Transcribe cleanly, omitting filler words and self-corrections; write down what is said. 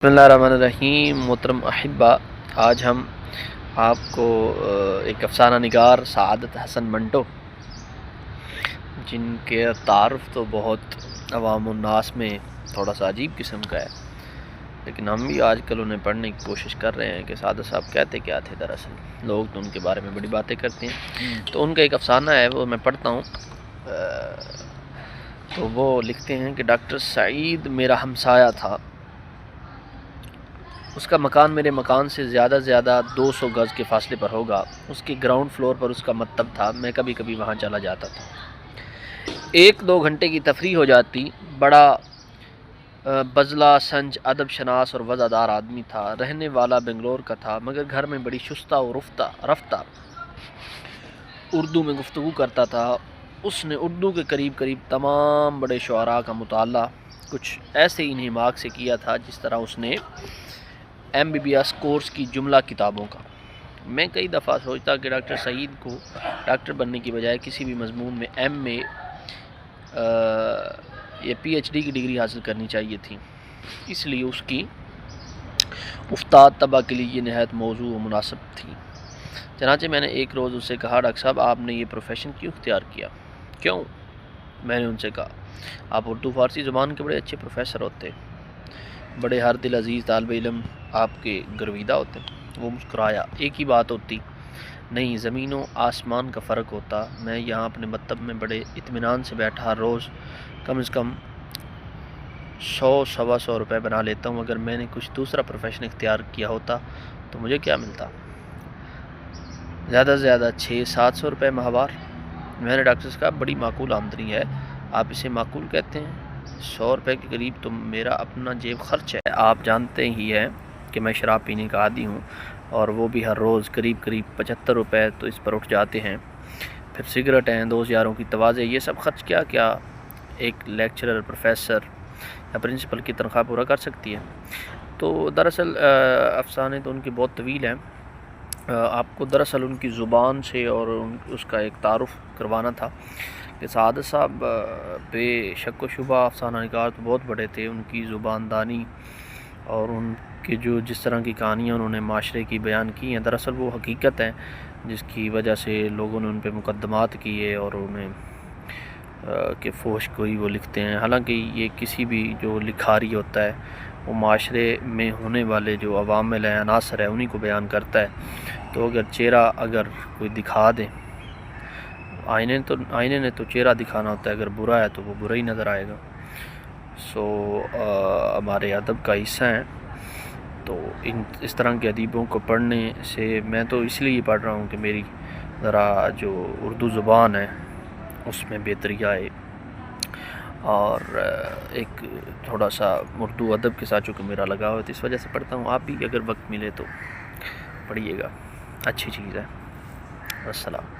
بسم اللہ الرحمن الرحیم۔ محترم احبہ، آج ہم آپ کو ایک افسانہ نگار سعادت حسن منٹو، جن کے تعارف تو بہت عوام الناس میں تھوڑا سا عجیب قسم کا ہے، لیکن ہم بھی آج کل انہیں پڑھنے کی کوشش کر رہے ہیں کہ سعادت صاحب کہتے کیا تھے۔ دراصل لوگ تو ان کے بارے میں بڑی باتیں کرتے ہیں، تو ان کا ایک افسانہ ہے، وہ میں پڑھتا ہوں۔ تو وہ لکھتے ہیں کہ ڈاکٹر سعید میرا ہمسایہ تھا، اس کا مکان میرے مکان سے زیادہ 200 گز کے فاصلے پر ہوگا۔ اس کے گراؤنڈ فلور پر اس کا مکتب تھا، میں کبھی کبھی وہاں چلا جاتا تھا۔ 1-2 گھنٹے کی تفریح ہو جاتی۔ بڑا بزلہ سنج، ادب شناس اور وزادار آدمی تھا۔ رہنے والا بنگلور کا تھا، مگر گھر میں بڑی شستہ و رفتہ اردو میں گفتگو کرتا تھا۔ اس نے اردو کے قریب تمام بڑے شعراء کا مطالعہ کچھ ایسے ہی انہماک سے کیا تھا جس طرح اس نے MBBS کورس کی جملہ کتابوں کا۔ میں کئی دفعہ سوچتا کہ ڈاکٹر سعید کو ڈاکٹر بننے کی بجائے کسی بھی مضمون میں MA یا PhD کی ڈگری حاصل کرنی چاہیے تھی، اس لیے اس کی استاد طبع کے لیے یہ نہایت موضوع و مناسب تھی۔ چنانچہ میں نے ایک روز اس سے کہا، ڈاکٹر صاحب آپ نے یہ پروفیشن کیوں اختیار کیا؟ کیوں؟ میں نے ان سے کہا، آپ اردو فارسی زبان کے بڑے اچھے پروفیسر ہوتے، بڑے ہر دل عزیز طالب علم آپ کے گرویدہ ہوتے۔ وہ مسکرایا۔ ایک ہی بات ہوتی؟ نہیں، زمین و آسمان کا فرق ہوتا۔ میں یہاں اپنے مکتب میں بڑے اطمینان سے بیٹھا ہر روز کم از کم 100-125 روپے بنا لیتا ہوں۔ اگر میں نے کچھ دوسرا پروفیشن اختیار کیا ہوتا تو مجھے کیا ملتا؟ زیادہ سے زیادہ 600-700 روپے ماہوار۔ میں نے ڈاکٹر سے کہا، بڑی معقول آمدنی ہے، آپ اسے معقول کہتے ہیں؟ 100 روپے کے قریب تو میرا اپنا جیب خرچ ہے۔ آپ جانتے ہی ہیں کہ میں شراب پینے کا عادی ہوں، اور وہ بھی ہر روز قریب 75 روپے تو اس پر اٹھ جاتے ہیں۔ پھر سگریٹ ہیں، دوست یاروں کی توازے، یہ سب خرچ کیا ایک لیکچرر، پروفیسر یا پرنسپل کی تنخواہ پورا کر سکتی ہے؟ تو دراصل افسانے تو ان کے بہت طویل ہیں، آپ کو دراصل ان کی زبان سے اور اس کا ایک تعارف کروانا تھا کہ سعادت صاحب بے شک و شبہ افسانہ نگار تو بہت بڑے تھے۔ ان کی زبان دانی اور ان کے جس طرح کی کہانیاں انہوں نے معاشرے کی بیان کی ہیں، دراصل وہ حقیقت ہیں جس کی وجہ سے لوگوں نے ان پہ مقدمات کیے اور انہیں کہ فحش کوئی وہ لکھتے ہیں۔ حالانکہ یہ کسی بھی جو لکھاری ہوتا ہے وہ معاشرے میں ہونے والے جو عوامل ہیں، عناصر ہیں، انہی کو بیان کرتا ہے۔ تو اگر چہرہ کوئی دکھا دیں، آئینے نے تو چہرہ دکھانا ہوتا ہے، اگر برا ہے تو وہ برا ہی نظر آئے گا۔ ہمارے ادب کا حصہ ہیں، تو اس طرح کے ادیبوں کو پڑھنے سے میں تو اس لیے پڑھ رہا ہوں کہ میری ذرا جو اردو زبان ہے اس میں بہتری آئے، اور ایک تھوڑا سا اردو ادب کے ساتھ چونکہ میرا لگاؤ ہے تو اس وجہ سے پڑھتا ہوں۔ آپ بھی اگر وقت ملے تو پڑھیے گا، اچھی چیز ہے۔ السلام۔